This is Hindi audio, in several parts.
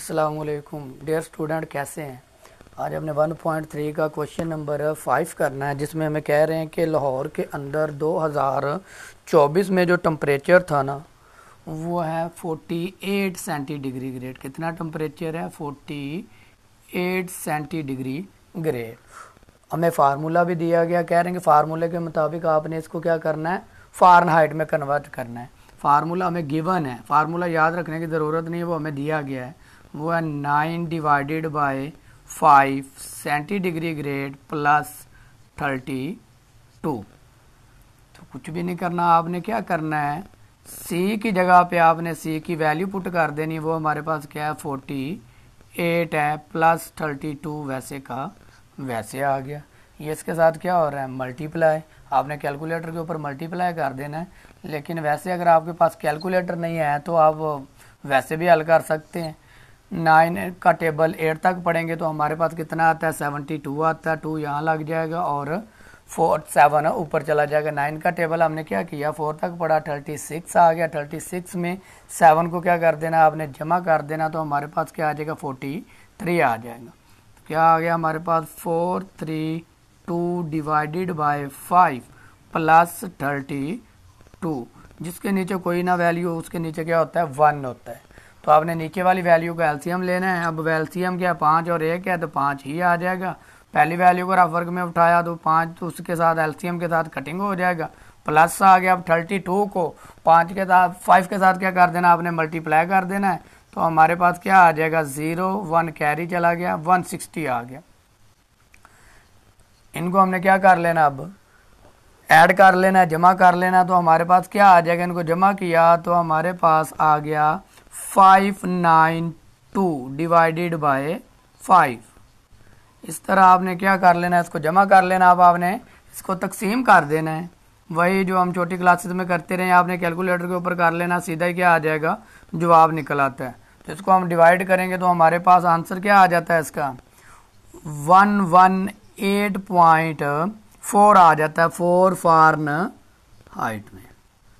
अस्सलामुअलैकुम डियर स्टूडेंट, कैसे हैं। आज हमने 1.3 का क्वेश्चन नंबर 5 करना है, जिसमें हमें कह रहे हैं कि लाहौर के अंदर 2024 में जो टेम्परेचर था ना, वो है 48 सेंटीग्रेड। कितना टेम्परेचर है? 48 सेंटीग्रेड। हमें फार्मूला भी दिया गया, कह रहे हैं कि फार्मूले के मुताबिक आपने इसको क्या करना है, फ़ारेनहाइट में कन्वर्ट करना है। फार्मूला हमें गिवन है, फार्मूला याद रखने की ज़रूरत नहीं है, वो हमें दिया गया है। वो है 9 डिवाइडेड बाय 5 सेंटीग्रेड प्लस 32। तो कुछ भी नहीं करना, आपने क्या करना है, सी की जगह पे आपने सी की वैल्यू पुट कर देनी। वो हमारे पास क्या है, 48 है प्लस 32 वैसे का वैसे आ गया। ये इसके साथ क्या हो रहा है, मल्टीप्लाई। आपने कैलकुलेटर के ऊपर मल्टीप्लाई कर देना है, लेकिन वैसे अगर आपके पास कैलकुलेटर नहीं है तो आप वैसे भी हल कर सकते हैं। 9 का टेबल 8 तक पढ़ेंगे तो हमारे पास कितना आता है, 72 आता है। 2 यहाँ लग जाएगा और 7 ऊपर चला जाएगा। 9 का टेबल हमने क्या किया, 4 तक पढ़ा, 36 आ गया। 36 में 7 को क्या कर देना, आपने जमा कर देना, तो हमारे पास क्या आ जाएगा, 43 आ जाएगा। क्या आ गया हमारे पास, 432 डिवाइडेड बाय 5 प्लस 32। जिसके नीचे कोई ना वैल्यू, उसके नीचे क्या होता है, 1 होता है। तो आपने नीचे वाली वैल्यू का एलसीएम लेना है। अब एलसीएम क्या, 5 और 1 है तो 5 ही आ जाएगा। पहली वैल्यू को रफ वर्ग में उठाया तो 5, तो उसके साथ एलसीएम के साथ कटिंग हो जाएगा, प्लस आ गया। अब 32 को 5 के साथ 5 के साथ क्या कर देना, आपने मल्टीप्लाई कर देना है। तो हमारे पास क्या आ जाएगा, 0 1 कैरी चला गया, 160 आ गया। इनको हमने क्या कर लेना, अब ऐड कर लेना है, जमा कर लेना। तो हमारे पास क्या आ जाएगा, इनको जमा किया तो हमारे पास आ गया 592 डिवाइडेड बाय 5। इस तरह आपने क्या कर लेना है, इसको जमा कर लेना। अब आपने इसको तकसीम कर देना है, वही जो हम छोटी क्लासेस में करते रहे। आपने कैलकुलेटर के ऊपर कर लेना, सीधा ही क्या आ जाएगा, जवाब निकल आता है। तो इसको हम डिवाइड करेंगे तो हमारे पास आंसर क्या आ जाता है, इसका 118.4 आ जाता है, 4 फ़ारेनहाइट में।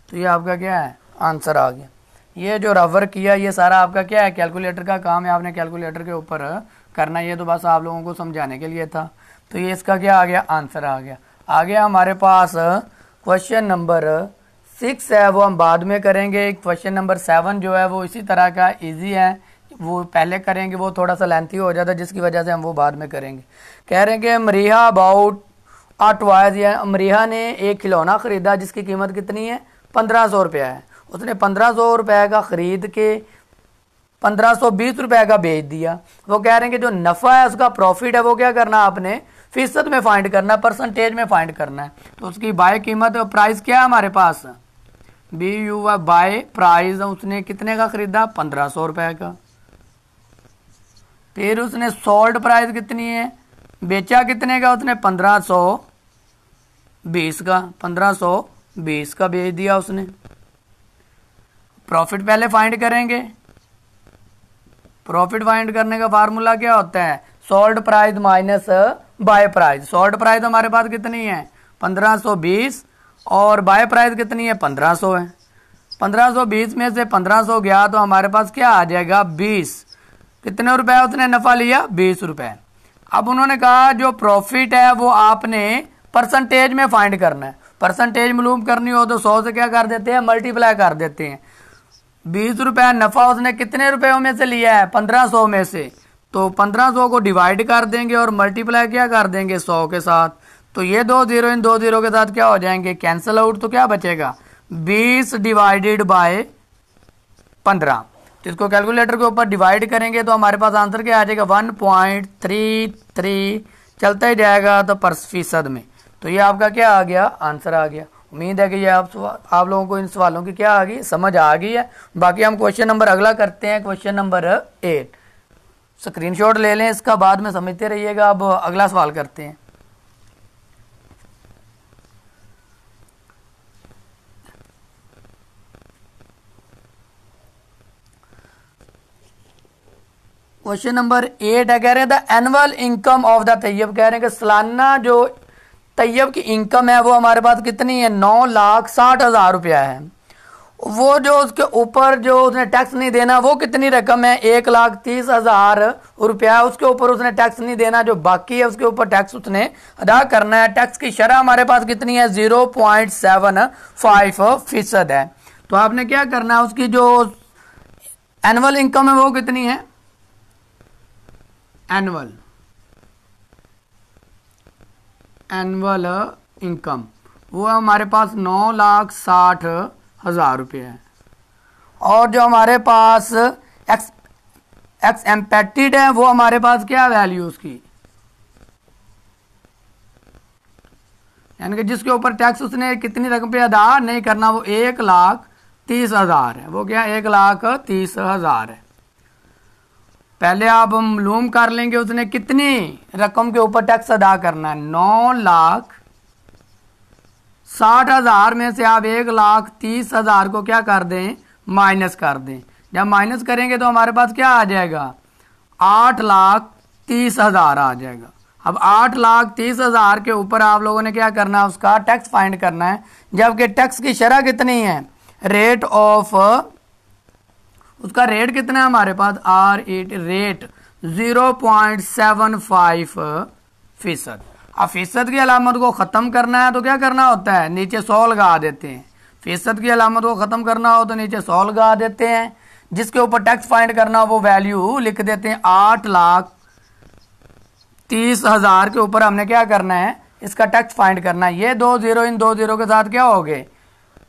तो ये आपका क्या है, आंसर आ गया। ये जो रवर किया, ये सारा आपका क्या है, कैलकुलेटर का काम है, आपने कैलकुलेटर के ऊपर करना। ये तो बस आप लोगों को समझाने के लिए था। तो ये इसका क्या आ गया, आंसर आ गया। आगे हमारे पास क्वेश्चन नंबर 6 है, वो हम बाद में करेंगे। क्वेश्चन नंबर 7 जो है वो इसी तरह का इजी है, वो पहले करेंगे, वो थोड़ा सा लेंथी हो जाता है, जिसकी वजह से हम वो बाद में करेंगे। कह रहे हैं कि मरीहा अबाउट टॉयज, या मरीहा ने एक खिलौना खरीदा जिसकी कीमत कितनी है, 1500 रुपया है। उसने 1500 रुपये का खरीद के 1520 रुपये का बेच दिया। वो कह रहे हैं कि जो नफ़ा है, उसका प्रॉफिट है, वो क्या करना, आपने फीसद में फाइंड करना, परसेंटेज में फाइंड करना है। तो उसकी बाय कीमत, प्राइस क्या है हमारे पास, BU बाय प्राइस, उसने कितने का खरीदा, 1500 रुपये का। फिर उसने सोल्ड प्राइस कितनी है, बेचा कितने का, उसने 1520 का, 1520 का बेच दिया उसने। प्रॉफिट पहले फाइंड करेंगे। प्रॉफिट फाइंड करने का फार्मूला क्या होता है, sold price minus buy price. Sold price हमारे पास कितनी है, 1520, और बाय प्राइस कितनी है, 1500 है। 1520 में से 1500 गया तो हमारे पास क्या आ जाएगा, 20। कितने रुपए उसने नफा लिया, 20 रुपए। अब उन्होंने कहा जो प्रॉफिट है वो आपने परसेंटेज में फाइंड करना है। परसेंटेज मालूम करनी हो तो 100 से क्या कर देते हैं, मल्टीप्लाई कर देते हैं। 20 रुपए नफा उसने कितने रुपयों में से लिया है, 1500 में से। तो 1500 को डिवाइड कर देंगे और मल्टीप्लाई क्या कर देंगे, 100 के साथ। तो ये 2 जीरो इन 2 जीरो के साथ क्या हो जाएंगे, कैंसिल आउट। तो क्या बचेगा, 20 डिवाइडेड बाय 15। तो इसको कैलकुलेटर के ऊपर डिवाइड करेंगे तो हमारे पास आंसर क्या आ जाएगा, 1.33 चलता ही जाएगा तो फीसद में। तो ये आपका क्या आ गया, आंसर आ गया। उम्मीद है कि ये आप लोगों को इन सवालों की क्या आ गई, समझ आ गई है। बाकी हम क्वेश्चन नंबर अगला करते हैं, क्वेश्चन नंबर 8। स्क्रीनशॉट ले लें इसका, बाद में समझते रहिएगा। अब अगला सवाल करते हैं। क्वेश्चन नंबर 8 है, कह रहे हैं the annual income of the Tayyab. कह रहे हैं कि सालाना जो तैयब की इनकम है वो हमारे पास कितनी है, 9,60,000 रुपया है। वो जो उसके ऊपर जो उसने टैक्स नहीं देना वो कितनी रकम है, 1,30,000 रुपया, उसके ऊपर उसने टैक्स नहीं देना, जो बाकी है उसके ऊपर टैक्स उसने अदा करना है। टैक्स की शरह हमारे पास कितनी है, 0.75% है। तो आपने क्या करना है, उसकी जो एनुअल इनकम है वो कितनी है, एनुअल इनकम वो हमारे पास 9,60,000 रुपये है। और जो हमारे पास एक्स एम्पेक्टेड है वो हमारे पास क्या वैल्यू उसकी, यानी कि जिसके ऊपर टैक्स उसने कितनी रकम पे अदा नहीं करना, वो 1,30,000 है। वो क्या 1,30,000 है। पहले आप मालूम कर लेंगे उसने कितनी रकम के ऊपर टैक्स अदा करना है। 9,60,000 में से आप 1,30,000 को क्या कर दें, माइनस कर दें। जब माइनस करेंगे तो हमारे पास क्या आ जाएगा, 8,30,000 आ जाएगा। अब 8,30,000 के ऊपर आप लोगों ने क्या करना है, उसका टैक्स फाइंड करना है। जबकि टैक्स की शरह कितनी है, रेट ऑफ, उसका रेट कितना है हमारे पास, रेट 0.75%। अब फीसद की अलामत को ख़त्म करना है तो क्या करना होता है, नीचे 100 लगा देते हैं। फीसद की अलामत को ख़त्म करना हो तो नीचे 100 लगा देते हैं। जिसके ऊपर टैक्स फाइंड करना हो वो वैल्यू लिख देते हैं। 8,30,000 के ऊपर हमने क्या करना है, इसका टैक्स फाइंड करना है। ये 2 जीरो इन 2 जीरो के साथ क्या हो गए,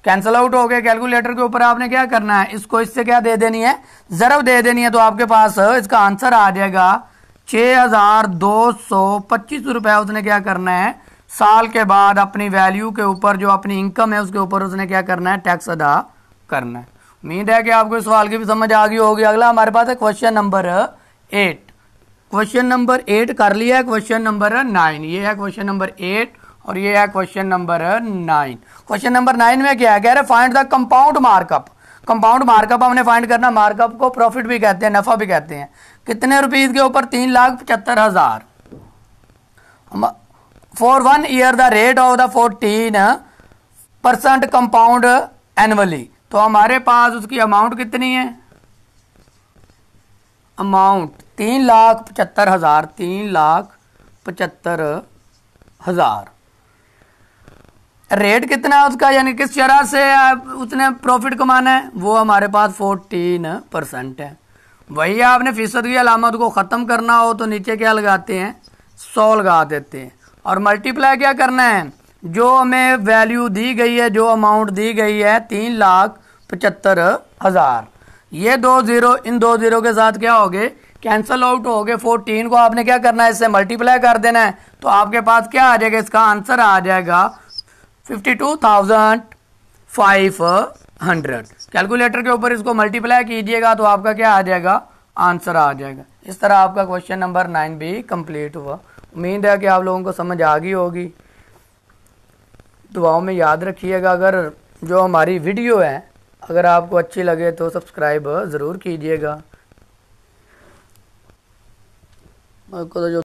कैंसिल आउट हो गए। कैलकुलेटर के ऊपर आपने क्या करना है, इसको इससे क्या दे देनी है, ज़रब दे देनी है। तो आपके पास इसका आंसर आ जाएगा 6,225 रुपया। उसने क्या करना है, साल के बाद अपनी वैल्यू के ऊपर जो अपनी इनकम है उसके ऊपर उसने क्या करना है, टैक्स अदा करना है। उम्मीद है कि आपको इस सवाल की भी समझ आ गई होगी। अगला हमारे पास है क्वेश्चन नंबर 8। क्वेश्चन नंबर 8 कर लिया है। क्वेश्चन नंबर 9, ये है क्वेश्चन नंबर 8 और ये है क्वेश्चन नंबर 9। क्वेश्चन नंबर 9 में क्या है, कह रहे find the compound markup. Compound markup हमने फाइंड करना। मार्कअप को प्रॉफिट भी कहते हैं, नफा भी कहते हैं। कितने रुपीज के ऊपर, 3,75,000 for 1 year the rate of the 14% compound annually. तो हमारे पास उसकी अमाउंट कितनी है, अमाउंट 3,75,000, 3,75,000। रेट कितना है उसका, यानी किस शरह से उसने प्रॉफिट कमाना है, वो हमारे पास 14% है। वही आपने फीसद की अलामत को ख़त्म करना हो तो नीचे क्या लगाते हैं, 100 लगा देते हैं। और मल्टीप्लाई क्या करना है, जो हमें वैल्यू दी गई है, जो अमाउंट दी गई है 3,75,000, ये 2 जीरो इन 2 जीरो के साथ क्या हो गए, कैंसल आउट हो गए। 14 को आपने क्या करना है, इससे मल्टीप्लाई कर देना है। तो आपके पास क्या आ जाएगा, इसका आंसर आ जाएगा 52,500। कैलकुलेटर के ऊपर इसको मल्टीप्लाई कीजिएगा तो आपका क्या आ जाएगा, आंसर आ जाएगा। इस तरह आपका क्वेश्चन नंबर 9 भी कंप्लीट हुआ। उम्मीद है कि आप लोगों को समझ आ गई होगी। दुआओं में याद रखिएगा। अगर जो हमारी वीडियो है अगर आपको अच्छी लगे तो सब्सक्राइब ज़रूर कीजिएगा।